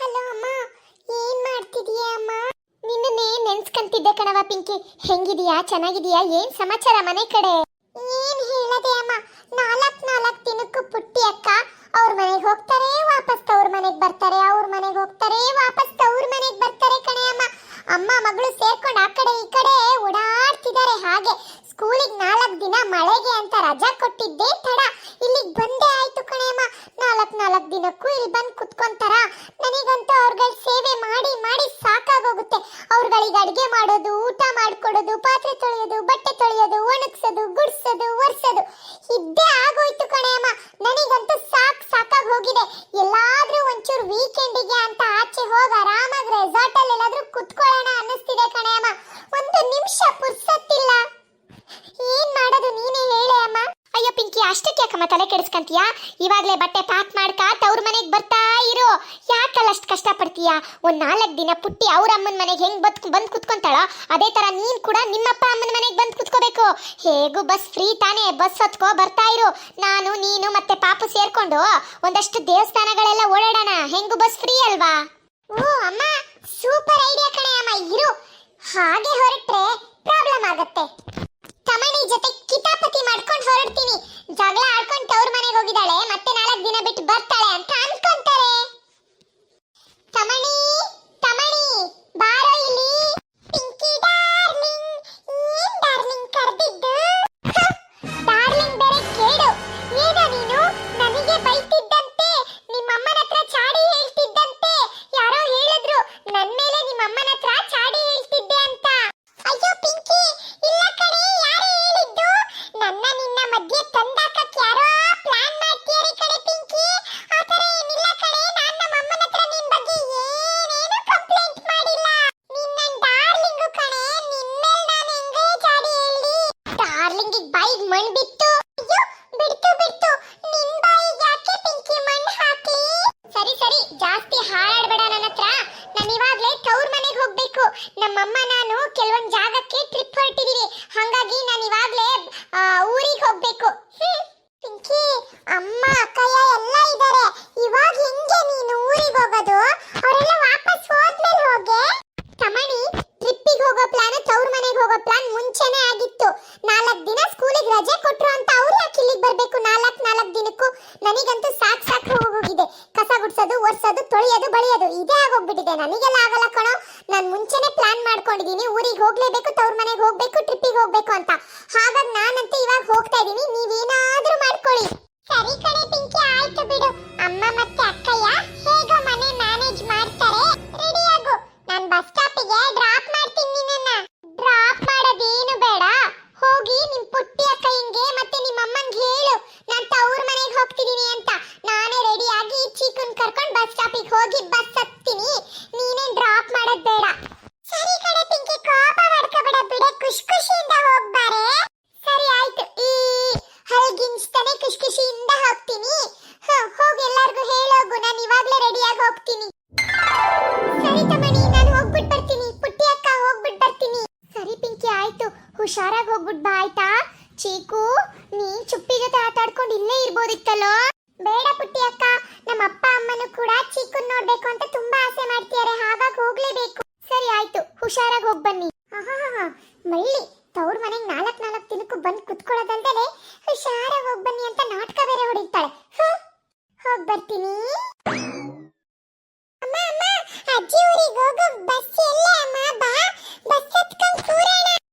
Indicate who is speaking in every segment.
Speaker 1: Hello ಅಮ್ಮ, ಏನ್ ಮಾಡ್ತಿದೀಯ ಅಮ್ಮ? ನಿನ್ನನ್ನೇ ನೆನ್ಸ್ಕಂತಿದ್ದೆ ಕಣವ ಪಿಂಕಿ. ಹೆಂಗಿದೀಯಾ? ಚೆನ್ನಾಗಿದೀಯಾ? ಏನ್ ಸಮಾಚಾರ ಮನೆ ಕಡೆ? ಏನ್ ಹೇಳದೆ ಅಮ್ಮ, ನಾಲ್ಕ್ ದಿನಕ್ಕೂ ಪುಟ್ಟಿ ಅಕ್ಕ ಅವ್ರ ಮನೆಗೆ ಹೋಗ್ತಾರೆ, ವಾಪಸ್ ತವ್ರ ಮನೆಗೆ ಬರ್ತಾರೆ, ಅವ್ರ ಮನೆಗೆ ಹೋಗ್ತಾರೆ, ವಾಪಸ್ ತವ್ರ ಮನೆಗೆ ಬರ್ತಾರೆ ಕಣೆ ಅಮ್ಮ. ಅಮ್ಮ ಮಗಳು ಸೇರ್ಕೊಂಡು ಆ ಕಡೆ ಈ ಕಡೆ ಓಡಾಡ್ತಿದ್ದಾರೆ. ಹಾಗೆ ಸ್ಕೂಲಿಗೆ 4 ದಿನ ಮಳೆಗೆ ಅಂತ ರಜಾ ಕೊಟ್ಟಿದ್ದೆ ತಡ ಇಲ್ಲಿಗೆ ಬಂದೇ ಆಯ್ತು ಕಣೆ ಅಮ್ಮ. 4 ದಿನಕ್ಕೂ ಇಲ್ಲಿ ಬಂದು ಕುತ್ಕೊಂತಾರ. ನನಗಂತೂ ಅವ್ರಗಳ ಸೇವೆ ಮಾಡಿ ಮಾಡಿ ಸಾಕಾಗೋಗುತ್ತೆ. ಅವ್ರಗಳಿಗೆ ಅಡಿಗೆ ಮಾಡೋದು, ಊಟ ಮಾಡ್ಕೊಡೋದು, ಪಾತ್ರೆ ತೊಳೆಯೋದು, ಬಟ್ಟೆ ತೊಳೆಯೋದು, ಒಣಗ್ಸೋದು, ಗುಡ್ಸೋದು, ಒರ್ಸೋದು ಇದ್ದೇ ಆಗೋಯ್ತು ಕಣೆ ಅಮ್ಮ. ನನಗಂತೂ ಸಾಕಾಗಿ ಹೋಗಿದೆ. ಎಲ್ಲಾದ್ರೂ ಒಂಚೂರು ವೀಕೆಂಡಿಗೆ ಅಂತ ಆಚೆ ಹೋಗಿ ಆರಾಮಾಗಿ ರೆಸಾರ್ಟ್ ಅಲ್ಲಿ ಎಲ್ಲಾದ್ರೂ ಕುತ್ಕೊಳ್ಳೋಣ ಅನ್ನಿಸ್ತಿದೆ ಕಣೆ ಅಮ್ಮ. ಒಂದು ನಿಮಿಷ ಪುರ್ಸತ್ತಿಲ್ಲ. ಏನ್ ಮಾಡೋದು ನೀನೇ ಹೇಳೆ ಅಮ್ಮ. ಅಯ್ಯೋ ಪಿಂಕಿ, ಅಷ್ಟಕ್ಕೆ ಯಾಕಮ್ಮ ತಲೆ ಕೆಡಿಸ್ಕೊಂತೀಯಾ? ಇವಾಗ್ಲೇ ಬಟ್ಟೆ ಪ್ಯಾಕ್ ಮಾಡ್ಕ ತವ್ರ ಮನೆಗೆ ಬರ್ತಾ ಇರು. ಯಾಕಲ್ಲ ಅಷ್ಟು ಕಷ್ಟ ಪಡ್ತೀಯಾ? ಒಂದ್ 4 ದಿನ ಪುಟ್ಟಿ ಅವ್ರ ಅಮ್ಮನ ಮನೆಗೆ ಹೆಂಗ್ ಬಂದ್ ಕುತ್ಕೊಂತಾಳೋ ಅದೇ ತರ ನೀನ್ ಕೂಡ ನಿಮ್ಮಪ್ಪ ಅಮ್ಮನ ಮನೆಗೆ ಬಂದ್ ಕುತ್ಕೋಬೇಕು. ಹೇಗೂ ಬಸ್ ಫ್ರೀ ತಾನೇ, ಬಸ್ ಹೊತ್ಕೋ ಬರ್ತಾ ಇರು. ನಾನು ನೀನು ಮತ್ತೆ ಪಾಪು ಸೇರ್ಕೊಂಡು ಒಂದಷ್ಟು ದೇವಸ್ಥಾನಗಳೆಲ್ಲ ಓಡಾಡೋಣ. ಹೆಂಗು ಬಸ್ ಫ್ರೀ ಅಲ್ವಾ? ಓ ಅಮ್ಮ, ಸೂಪರ್ ಐಡಿಯಾ ಕಣೆ ಅಮ್ಮ. ಇರು, ಹಾಗೆ ಹೊರಟ್ರೆ ಪ್ರಾಬ್ಲಮ್ ಆಗತ್ತೆ. ತಮಣಿ ಜೊತೆ ಕಿತಾಪತಿ ಮಾಡ್ಕೊಂಡು ಹೊರಡ್ತೀನಿ. ಜಗಳ ಆಡ್ಕೊಂಡು ತವ್ರ ಮನೆಗೆ ಹೋಗಿದ್ದಾಳೆ, ಮತ್ತೆ 4 ದಿನ ಬಿಟ್ಟು ಬರ್ತಾಳೆ ಅಂತ ಅನ್ಕೊಂತಾರೆ. ತಮಣಿ ತಮಣಿ ಬಾರೋ ಇಲ್ಲಿ. ಪಿಂಕಿ ಡಾರ್ಲಿಂಗ್, ಏನ್ ಡಾರ್ಲಿಂಗ್ ಕರೆದಿದ್ದು? ಡಾರ್ಲಿಂಗ್ ಬೇರೆ ಕೇಳು. ಏನೋ ನೀನು ನನಗೆ ಬೈತಿದ್ದಂತೆ, ನಿಮ್ಮಮ್ಮನ ಹತ್ರ ಚಾಡಿ ಹೇಳ್ತಿದ್ದಂತೆ. ಯಾರೋ ಹೇಳಿದ್ರು ನನ್ನ ಮೇಲೆ ನಿಮ್ಮಮ್ಮನ ಹತ್ರ ಚಾಡಿ ಹೇಳ್ತಿದ್ದೆ ಅಂತ. ಅಯ್ಯೋ ಪಿಂಕಿ, ಇಲ್ಲ ಕಣೆ, ಯಾರು ಹೇಳಿದ್ದು? ನನ್ನ ನಿನ್ನ ಮಧ್ಯೆ ತಂದಾಕಕ್ಕೆ ಯಾರೋ ಪ್ಲಾನ್ ಮಾಡ್ತೀಯಾರೆ ಕಣೆ ಪಿಂಕಿ. ಆ ಥರ ಏನಿಲ್ಲ ಕಣೆ. ನಾನು ನಮ್ಮ ಅಮ್ಮನ ಹತ್ರ ನಿನ್ ಬಗ್ಗೆ ಏನೇನು ಕಂಪ್ಲೇಂಟ್ ಮಾಡಿಲ್ಲ. ನಿನ್ನ ಡಾರ್ಲಿಂಗ್ ಕಣೆ, ನಿನ್ಮೇಲೆ ನಾನು ಹೆಂಗೆ ಚಾಡಿ ಹೇಳಿ? ಡಾರ್ಲಿಂಗಿಗೆ ಬಾಯಿಗೆ ಮಣ್ಣು ಬಿತ್ತು. ಅಯ್ಯೋ ಬಿಡ್ತು, ನಿನ್ ಬಾಯಿಗೆ ಯಾಕೆ ಪಿಂಕಿ ಮಣ್ಣು ಹಾಕಿ? ಸರಿ ಜಾಸ್ತಿ ಹಾಳಾಡ್ಬೇಡ ನನ್ನ ಹತ್ರ. ನಾನು ಇವಾಗ್ಲೇ ತವ್ರ ಮನೆಗೆ ಹೋಗ್ಬೇಕು. ನಮ್ಮಮ್ಮ ನಾನು ಕೆಲವೊಂದು ಜಾಗಕ್ಕೆ ಟ್ರಿಪ್ ಹೊರಟಿದೀವಿ. ಹಾಗಾಗಿ ನಾನು ಇವಾಗ್ಲೇ ಊರಿಗೆ ಹೋಗ್ಬೇಕು. ಪಿಂಕಿ, ಅಮ್ಮ ಅಕ್ಕಯ್ಯ ಎಲ್ಲ ಇದ್ದಾರೆ. ಇವಾಗ ಹೆಂಗೆ ನೀನು ಊರಿಗೆ ಹೋಗೋದು? ಅವರೆಲ್ಲ ವಾಪಸ್ ಹೋದ್ಮೇಲೆ ಹೋಗೆ. ತಮಣಿ, ಟ್ರಿಪ್ಪಿಗೆ ಹೋಗೋ ಪ್ಲಾನ್, ತವ್ರ ಮನೆಗೆ ಹೋಗೋ ಪ್ಲಾನ್ ಮುಂಚೆನೇ ಆಗಿತ್ತು. 4 ದಿನ ಸ್ಕೂಲಿಗೆ ರಜೆ ಕೊಟ್ರು ಅಂತ ಅವ್ರು ಯಾಕೆ ಇಲ್ಲಿಗೆ ಬರ್ಬೇಕು 4 ದಿನಕ್ಕೂ? ನನಗಂತೂ ಸಾಕು ಹೋಗಿದೆ. ಕಸ ಗುಡ್ಸೋದು, ಒರ್ಸೋದು, ತೊಳೆಯೋದು, ಬಳಿಯೋದು ಇದೇ ಆಗೋಗ್ಬಿಟ್ಟಿದೆ. ನನಗೆಲ್ಲ ಆಗಲ್ಲ ಕಣೋ. ನಾನು ಮುಂಚೆನೆ ಪ್ಲಾನ್ ಮಾಡ್ಕೊಂಡಿದ್ದೀನಿ. ಊರಿಗೆ ಹೋಗ್ಲೇಬೇಕು, ತವ್ರ ಮನೆಗೆ ಹೋಗ್ಬೇಕು, ಟ್ರಿಪ್ಪಿಗೆ ಹೋಗ್ಬೇಕು ಅಂತ. ಹಾಗಾಗಿ ನಾನಂತೂ ಇವಾಗ ಹೋಗ್ತಾ ಇದ್ದೀನಿ. ನೀವೇನಾದ್ರೂ ಮಾಡ್ಕೊಳ್ಳಿ. ಸರಿ ಕಣೆ ಪಿಂಕಿ, ಆಯ್ತು ಬಿಡು. ಅಮ್ಮ ಮತ್ತೆ ಅಕ್ಕಯ್ಯ ಹೇಗೋ ಮನೆ ಮ್ಯಾನೇಜ್ ಮಾಡ್ತಾರೆ. ರೆಡಿ ಆಗು, ನಾನು ಬಸ್ ಸ್ಟಾಪಿಗೆ ಡ್ರಾಪ್ ಮಾಡ್ತೀನಿ ನಿನ್ನನ್ನ. ಡ್ರಾಪ್ ಮಾಡೋದೇನು ಬೇಡ, ಹೋಗಿ ನಿಮ್ ಪುಟ್ಟಿ ಅಕ್ಕಯ್ಯಂಗೆ ಮತ್ತೆ ನಿಮ್ಮ ಅಮ್ಮಂಗೆ ಹೇಳು ನಾನು ತವ್ರ ಮನೆಗೆ ಹೋಗ್ತಿದ್ದೀನಿ ಅಂತ. ನಾನೇ ರೆಡಿ ಆಗಿ ಚೀಕುನ್ ಕರ್ಕೊಂಡು ಬಸ್ ಸ್ಟಾಪಿಗೆ ಹೋಗಿ ಬಸ್ ಹತ್ತೀನಿ. ನೀನೇನ್ ಡ್ರಾಪ್ ಮಾಡೋದ್ ಬೇಡ. ಸರಿ ಕಣೆ ಪಿಂಕಿ, ಕೋಪ ಮಾಡ್ಕೋಬೇಡ ಬಿಡೆ, ಖುಷಿಯಿಂದ ಹೋಗ್ಬಾರೆ. ಸರಿ ಆಯ್ತು, ಈ ಹಲ್ಗಿನ್ಸ್ತಾನೆ ಖುಷಿಯಿಂದ ಹೋಗ್ತೀನಿ. ಹೋಗಿ ಎಲ್ಲಾರ್ಗು ಹೇಳೋಗು, ನಾನು ಇವಾಗ್ಲೇ ರೆಡಿಯಾಗಿ ಹೋಗ್ತೀನಿ. ಸರಿ ತಮಣಿ, ನಾನು ಹೋಗ್ಬಿಟ್ಟು ಬರ್ತೀನಿ. ಪುಟ್ಟಿ ಅಕ್ಕ ಹೋಗ್ಬಿಟ್ಟು ಬರ್ತೀನಿ. ಸರಿ ಪಿಂಕಿ, ಆಯ್ತು, ಹುಷಾರಾಗಿ ಹೋಗ್ಬಿಟ್ಟು ಬಾ ಆಯ್ತಾ? ಚೀಕು, ನೀ ಚುಪ್ಪಿ ಜೊತೆ ಆಟ ಆಡ್ಕೊಂಡು ಇಲ್ಲೇ ಇರ್ಬೋದಿತ್ತಲ್ಲೋ. ಬೇಡ ಪುಟ್ಟಿ ಅಕ್ಕ, ನಮ್ಮ ಅಪ್ಪ ಅಮ್ಮನೂ ಕೂಡ ಚೀಕುನ್ ನೋಡ್ಬೇಕು ಅಂತ ತುಂಬಾ ಆಸೆ ಮಾಡ್ತಿದ್ದಾರೆ. ಹಾಗಾಗಿ ಹೋಗ್ಲೇಬೇಕು. ಸರಿ ಆಯ್ತು, ಹುಷಾರಾಗಿ ಹೋಗಿ ಬನ್ನಿ. ಮಳ್ಳಿ ತವ್ರ ಮನೆಗೆ 4 ದಿನಕ್ಕೂ ಬಂದು ಕುತ್ಕೊಳ್ಳೋದಲ್ದಲೆ ಹುಷಾರಾಗಿ ಹೋಗಿ ಬನ್ನಿ ಅಂತ ನಾಟಕ ಬೇರೆ ಹೊಡಿತಾಳೆ. ಹೋಗಿ ಬರ್ತೀನಿ. ಅಮ್ಮ ಅಮ್ಮ, ಅಜ್ಜಿ ಊರಿಗೆ ಹೋಗೋ ಬಸ್ ಎಲ್ಲೇ ಅಮ್ಮ? ಬಾ, ಬಸ್ ಹತ್ಕೊಂಡು ಕೂರೋಣ.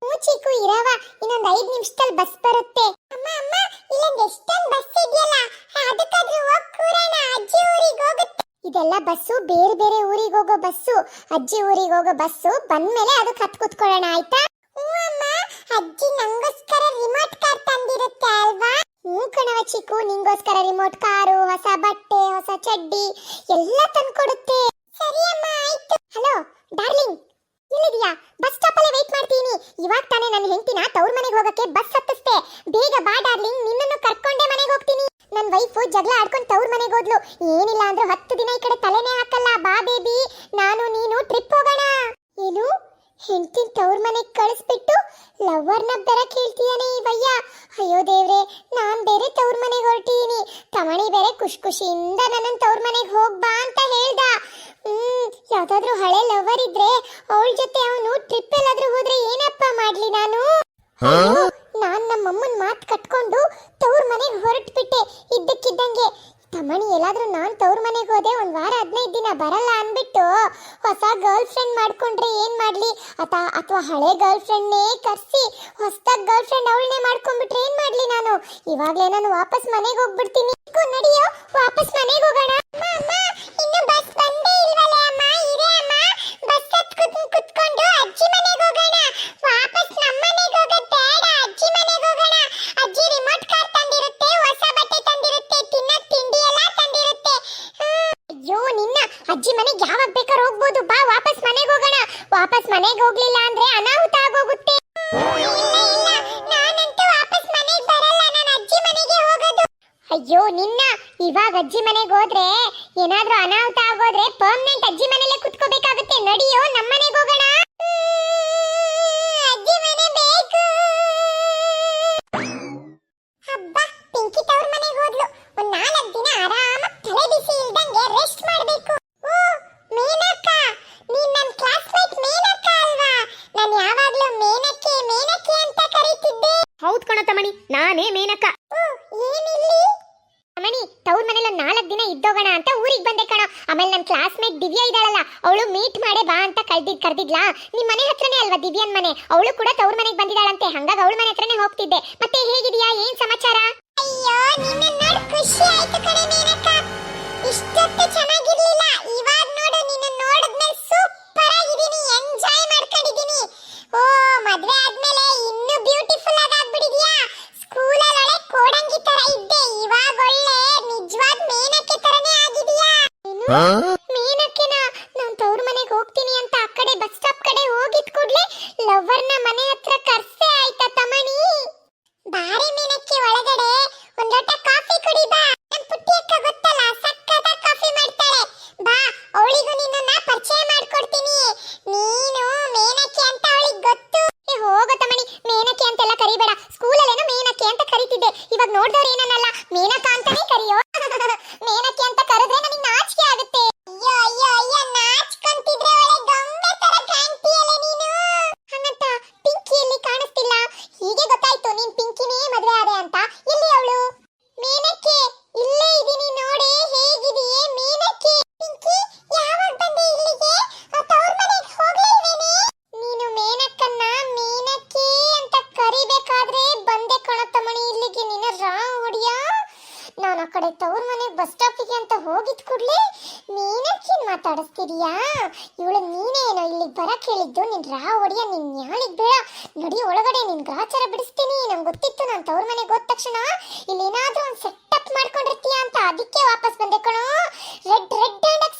Speaker 1: ಚೀಕು ಇರವ, ಇನ್ನೊಂದು 5 ನಿಮಿಷದಲ್ಲಿ ಬಸ್ ಬರುತ್ತೆ. ಅಮ್ಮ ಅಮ್ಮ, ಇಲ್ಲೊಂದು ಎಷ್ಟೊಂದು ಬಸ್ ಇದೆಯಲ್ಲ, ಅದಕ್ಕಾದ್ರೂ ಹೋಗಿ ಕೂರೋಣ. ಅಜ್ಜಿ ಊರಿಗೆ ಹೋಗುತ್ತೆ. ಇದೆಲ್ಲ ಬಸ್ಸು ಬೇರೆ ಬೇರೆ ಊರಿಗೆ ಹೋಗೋ ಬಸ್ಸು. ಅಜ್ಜಿ ಊರಿಗೆ ಹೋಗೋ ಬಸ್ಸು ಬಂದ್ಮೇಲೆ ಅದಕ್ಕೆ ಹತ್ತು ಕುತ್ಕೊಳ್ಳೋಣ ಆಯ್ತಾ? ಅಮ್ಮ, ಅಜ್ಜಿ ನಂಗೋಸ್ಕರ ರಿಮೋಟ್ ಕಾರ್ ತಂದಿರುತ್ತೆ ಅಲ್ವಾ? ಕಣವ ಚಿಕ್ಕು, ನಿಂಗೋಸ್ಕರ ರಿಮೋಟ್ ಕಾರು, ಹೊಸ ಬಟ್ಟೆ, ಹೊಸ ಚಡ್ಡಿ ಎಲ್ಲ ತಂದ್ಕೊಡುತ್ತೆ. ಸರಿ ಅಮ್ಮ, ಆಯ್ತು. ಹಲೋ ಡಾರ್ಲಿಂಗ್, ಎಲ್ಲಿದೀಯಾ? ಬಸ್ ಸ್ಟಾಪ್ ಅಲ್ಲಿ ವೇಟ್ ಮಾಡ್ತೀನಿ. ಇವಾಗ ತಾನೇ ನನ್ನ ಹೆಂಡತಿನ ತವ್ರ ಮನೆಗೆ ಹೋಗಕ್ಕೆ ಬಸ್ ಹತ್ತಿಸ್ತೆ. ಬೇಗ ಬಾ ಡಾರ್ಲಿಂಗ್, ನಿನ್ನನ್ನು ಕರ್ಕೊಂಡೇ ಮನೆಗೆ ಹೋಗ್ತೀನಿ. ನನ್ನ ವೈಫು ಜಗಳ ಆಡ್ಕೊಂಡು ತವ್ರ ಮನೆಗೆ ಹೋದ್ಲು. ಏನಿಲ್ಲ ಅಂದ್ರೂ 10 ದಿನ ಈ ಕಡೆ ತಲೆನೇ ಹಾಕಲ್ಲ. ಬಾ ಬೇಬಿ, ನಾನು ನೀನು ಟ್ರಿಪ್ ಹೋಗೋಣ. ಏನು, ಹೆಂಡತಿನ ತವ್ರ ಮನೆಗೆ ಕಳಿಸ್ಬಿಟ್ಟು ಲವ್ವರ್ನ ಬೇರೆ ಕೇಳ್ತೀಯಾನೆ ಈ ವಯ್ಯ? ಅಯ್ಯೋ ದೇವ್ರೆ, ನಾನ್ ಬೇರೆ ತವ್ರ ಮನೆಗೆ ಹೊರಟಿದ್ದೀನಿ. ತಮಣಿ ಬೇರೆ ಖುಷಿಯಿಂದ ನನ್ನ ತವ್ರ ಮನೆಗೆ ಹೋಗ್ಬಾ ಅಂತ ಹೇಳ್ದ. ಯಾವ್ದಾದ್ರು ಹಳೆ ಲವರ್ ಇದ್ರೆ ಅವಳ ಜೊತೆ ಅವನು ಟ್ರಿಪ್ ಎಲ್ಲಾದ್ರೂ ಹೋದ್ರೆ ಏನಪ್ಪ ಮಾಡ್ಲಿ ನಾನು? ನಾನ್ ನಮ್ಮಮ್ಮನ್ ಮಾತ್ ಕಟ್ಕೊಂಡು ತವ್ರ ಮನೆಗೆ ಹೊರಟ್ಬಿಟ್ಟೆ ಇದ್ದಕ್ಕಿದ್ದಂಗೆ. ತಮ್ಮಣಿ ಎಲ್ಲಾದ್ರೂ ನಾನ್ ತವ್ರ ಮನೆಗೆ ಹೋದೆ 1 ವಾರ 15 ದಿನ ಬರಲ್ಲ ಅನ್ಬಿಟ್ಟು ಹೊಸ ಗರ್ಲ್ ಫ್ರೆಂಡ್ ಮಾಡ್ಕೊಂಡ್ರೆ ಏನ್ ಮಾಡ್ಲಿ? ಅಥವಾ ಹಳೆ ಗರ್ಲ್ ಫ್ರೆಂಡ್ನೇ ಕರ್ಸಿ ಹೊಸದಾಗಿ ಗರ್ಲ್ ಫ್ರೆಂಡ್ ಅವಳನ್ನೇ ಮಾಡ್ಕೊಂಡ್ಬಿಟ್ರೆ ಏನ್ ಮಾಡ್ಲಿ ನಾನು? ಇವಾಗ್ಲೇ ನಾನು ವಾಪಸ್ ಮನೆಗೆ ಹೋಗ್ಬಿಡ್ತೀನಿ. ನಡಿಯೋ ವಾಪಸ್ ಮನೆಗೆ ಹೋಗೋಣ. ಇನ್ನು ಬಸ್ ಬಂದೇ ಇಲ್ವಲ್ಲ ಅಮ್ಮ? ಇರೇ ಅಮ್ಮ, ಬಸ್ ಕುತ್ಕೊಂಡು ಅಜ್ಜಿ ಮನೆಗೆ ಹೋಗೋಣ. ವಾಪಸ್ ನಮ್ಮ ಮನೆಗೆ ಹೋಗೋದು ಬೇಡ, ಅಜ್ಜಿ ಮನೆಗೆ ಹೋಗೋಣ. ಅಜ್ಜಿ ರಿಮೋಟ್ ಕಾರ್ ತಂದಿರುತ್ತೆ, ಹೊಸ ಬಟ್ಟೆ ತಂದಿರುತ್ತೆ, ತಿನ್ನಕ್ ತಿಂಡಿ ಎಲ್ಲ ತಂದಿರುತ್ತೆ. ಅಯ್ಯೋ ನಿನ್ನ, ಅಜ್ಜಿ ಮನೆಗೆ ಯಾವಾಗ ಬೇಕಾದ್ರೂ ಹೋಗ್ಬೋದು. ಬಾ ವಾಪಸ್ ಮನೆಗೆ ಹೋಗೋಣ. ವಾಪಸ್ ಮನೆಗೆ ಹೋಗ್ಲಿಲ್ಲ ಅಂದ್ರೆ ಅನಾಹುತ ಆಗೋಗುತ್ತೆ. ನಾನಂತೂ ವಾಪಸ್ ಮನೆಗೆ ಬರಲ್ಲ, ನಾನು ಅಜ್ಜಿ ಮನೆಗೆ ಹೋಗೋದು. ಅಯ್ಯೋ ನಿನ್ನ, ಇವಾಗ ಅಜ್ಜಿ ಮನೆಗೆ ಹೋದ್ರೆ ಏನಾದ್ರೂ ಅನಾಹುತ ಆಗೋದ್ರೆ ಪರ್ಮನೆಂಟ್ ಅಜ್ಜಿ ಮನೆಯಲ್ಲೇ ಕುತ್ಕೋಬೇಕಾಗುತ್ತೆ. ನಡಿಯೋ ನಮ್ಮ ಮನೆಗೆ ಹೋಗೋಣ. ಅಜ್ಜಿ ಮನೆ ಬೇಕು. ಹಬ್ಬ, ಪಿಂಕಿ ತವ್ರ ಮನೆಗೆ ಹೋದ್ಲು. 4 ದಿನ ಆರಾಮಾಗಿ ತಲೆ ಬಿಸಿ ಇಲ್ದಂಗೆ ರೆಸ್ಟ್ ಮಾಡ್ಬೇಕು. ಓ ಮೇನಕ್ಕ, ನೀನ್ ನನ್ನ ಕ್ಲಾಸ್ಮೇಟ್ ಮೇನಕ್ಕ ಅಲ್ವಾ? ನಾನು ಯಾವಾಗ್ಲೂ ಮೇನಕ್ಕೆ ಮೇನಕ್ಕೆ ಅಂತ ಕರೀತಿದ್ದೆ.
Speaker 2: ಹೌದು ಕಣ ತಮಣಿ, ನಾನೇ ಮೇನಕ್ಕ.
Speaker 1: ಏನಿಲ್ಲಿ ತಮಣಿ? ತವ್ರ ಮನೇಲಿ 4 ದಿನ ಇದ್ದೋಗೋಣ ಅಂತ ಊರಿಗೆ ಬಂದೆ ಕಣ. ಆಮೇಲೆ ನನ್ನ ಕ್ಲಾಸ್ಮೇಟ್ ದಿವ್ಯಾ ಇದ್ದಾಳಲ್ಲ, ಅವಳು ಮೀಟ್ ಮಾಡೇ ಬಾ ಅಂತ ಕರೆದಿದ್ಲಾ. ನಿಮ್ ಮನೆ ಹತ್ರನೇ ಅಲ್ವಾ ದಿವ್ಯನ್ ಮನೆ? ಅವಳು ಕೂಡ ತವ್ರ ಮನೆಗೆ ಬಂದಿದ್ದಾಳಂತೆ. ಹಂಗಾಗಿ ಅವಳ ಮನೆ ಹತ್ರನೇ ಹೋಗ್ತಿದ್ದೆ. ಮತ್ತೆ ಹೇಗಿದೀಯಾ, ಏನ್ ಸಮಾಚಾರ? ಅಯ್ಯೋ ನಿನ್ನ ನೋಡಿ ಖುಷಿ ಆಯ್ತು ಕಣೆ ಮೇನಕ್ಕ. ಇಷ್ಟೊತ್ತು ಚೆನ್ನಾಗಿರ್ಲಿಲ್ಲ, ಇವಾಗ ನೋಡು ನಿನ್ನ ನೋಡಿದ್ಮೇಲೆ ಸೂಪರ್ ಆಗಿದ್ದೀನಿ, ಎಂಜಾಯ್ ಮಾಡ್ಕೊಂಡಿದ್ದೀನಿ. ಓ ಮದ್ವೆ ಆದ್ಮೇಲೆ ಇನ್ನೂ ಬ್ಯೂಟಿಫುಲ್ ಆಗಿ ಆಗ್ಬಿಟ್ಟಿದ್ಯಾ. ಸ್ಕೂಲಲ್ಲಿ ಒಳ್ಳೆ ಕೋಡಂಗಿ ತರ ಇದ್ದೆ, ಇವಾಗ ಒಳ್ಳೆ ನಿಜವಾದ ಮೇನಕ್ಕೆ ತರನೇ ಆಗಿದೀಯಾ. ಮೇನಕ್ಕೆನಾ? ನಾನ್ ತವ್ರ ಮನೆಗೆ ಹೋಗ್ತೀನಿ ಅಂತ ಆ ಕಡೆ ಬಸ್ ಸ್ಟಾಪ್ ಕಡೆ ಹೋಗಿದ್ ಕೂಡ್ಲೆ ಲವ್ವರ್ನ ಮನೆ ಹತ್ರ ಕರ್ಸೆ ಆಯ್ತಾ ತಮಣಿ? ಬಾರಿ ಮೇನಕ್ಕೆ, ಒಳಗಡೆ ಒಂದ್ ಲೋಟ ಕಾಫಿ ಕುಡಿ ಬಾ. ನಮ್ ಪುಟ್ಟಿ ಅಕ್ಕ ಗೊತ್ತಲ್ಲ, ಸಕ್ಕತ್ತಾಗಿ ಕಾಫಿ ಮಾಡ್ತಾಳೆ. ಬಾ, ಅವಳಿಗೂ ನಿನ್ನನ್ನ ಪರಿಚಯ ಮಾಡ್ಕೊಡ್ತೀನಿ. ನೀನು ಮೇನಕ್ಕೆ ಅಂತ ಅವಳಿಗೆ ಗೊತ್ತು. ಹೋಗೋ ತಮಣಿ, ಮೇನಕ್ಕೆ ಅಂತೆಲ್ಲ ಕರಿಬೇಡ. ಸ್ಕೂಲಲ್ಲೇನೋ ಮೇನಕ್ಕೆ ಅಂತ ಕರಿತಿದ್ದೆ, ಇವಾಗ ನೋಡ್ದವ್ರು ಏನನ್ನಲ್ಲ ಮೇನಕ ಅಂತಾನೆ ಕರಿಯೋ. ಮೇನಕ್ಕೆ ಅಂತ ಕರೆದ್ರೆ ನನಗೆ ನಾಚಿಕೆ ಆಗುತ್ತೆ. ಅಯ್ಯೋ ಅಯ್ಯೋ ಅಯ್ಯೋ, ನಾಚ್ಕೊಂತಿದ್ರೆ ಒಳ್ಳೆ ಗೊಂಬೆ ತರ ಕಾಣ್ತೀಯಲ್ಲ ನೀನು. ಹಂಗಂತ ಪಿಂಕಿಯಲ್ಲಿ ಕಾಣಿಸ್ತಿಲ್ಲ. ಹೀಗೆ ಗೊತ್ತಾಯ್ತು ನೀನ್ ಪಿಂಕಿನೇ ಮದ್ವೆ ಆದೆ ಅಂತ. ಎಲ್ಲಿ ಅವಳು? ಮೇನಕ್ಕೆ, ಇಲ್ಲೇ ಇದೀನಿ ನೋಡೆ. ಹೇಗಿದೆಯೇ ಮೇನಕ್ಕೆ? ಪಿಂಕಿ, ಯಾವಾಗ ಬಂದೆ ಇಲ್ಲಿಗೆ? ತವ್ರ ಮನೆಗೆ ಹೋಗ್ಲಿಲ್ವೇನೆ? ನೀನು ಮೇನಕ್ಕನ್ನ ಮೇನಕ್ಕೆ ಅಂತ ಕರಿಬೇಕಾದ್ರೆ ಬಂದೆ ಕಣತ್ತಮಣಿ ಇಲ್ಲಿಗೆ. ನಿನ್ನ ಹೊಡಿಯ. ನಾನು ಆ ಕಡೆ ತವ್ರ ಮನೆಗೆ ಬಸ್ ಸ್ಟಾಪಿಗೆ ಅಂತ ಹೋಗಿದ್ ಕೂಡ್ಲೆ ಮೇನಕ್ಕಿನ್ ಮಾತಾಡಿಸ್ತಿದೀಯಾ? ಇವಳು ನೀನೇನೋ ಇಲ್ಲಿಗೆ ಬರಕ್ ಹೇಳಿದ್ದು? ನಿನ್ ಹೊಡಿಯ, ನಿನ್ ಯಾಳಿಗ್ ಬೇಡ. ನಡಿ ಒಳಗಡೆ, ನಿನ್ ಗ್ರಾಚಾರ ಬಿಡಿಸ್ತೀನಿ. ನಂಗೆ ಗೊತ್ತಿತ್ತು ನಾನು ತವ್ರ ಮನೆಗೆ ಹೋದ ತಕ್ಷಣ ಇಲ್ಲಿ ಏನಾದ್ರೂ ಒಂದು ಸೆಟಪ್ ಮಾಡ್ಕೊಂಡಿರ್ತೀಯ ಅಂತ, ಅದಕ್ಕೆ ವಾಪಸ್ ಬಂದೆ ಕಣೋ. ರೆಡ್ ಹ್ಯಾಂಡ್ ಆಗಿ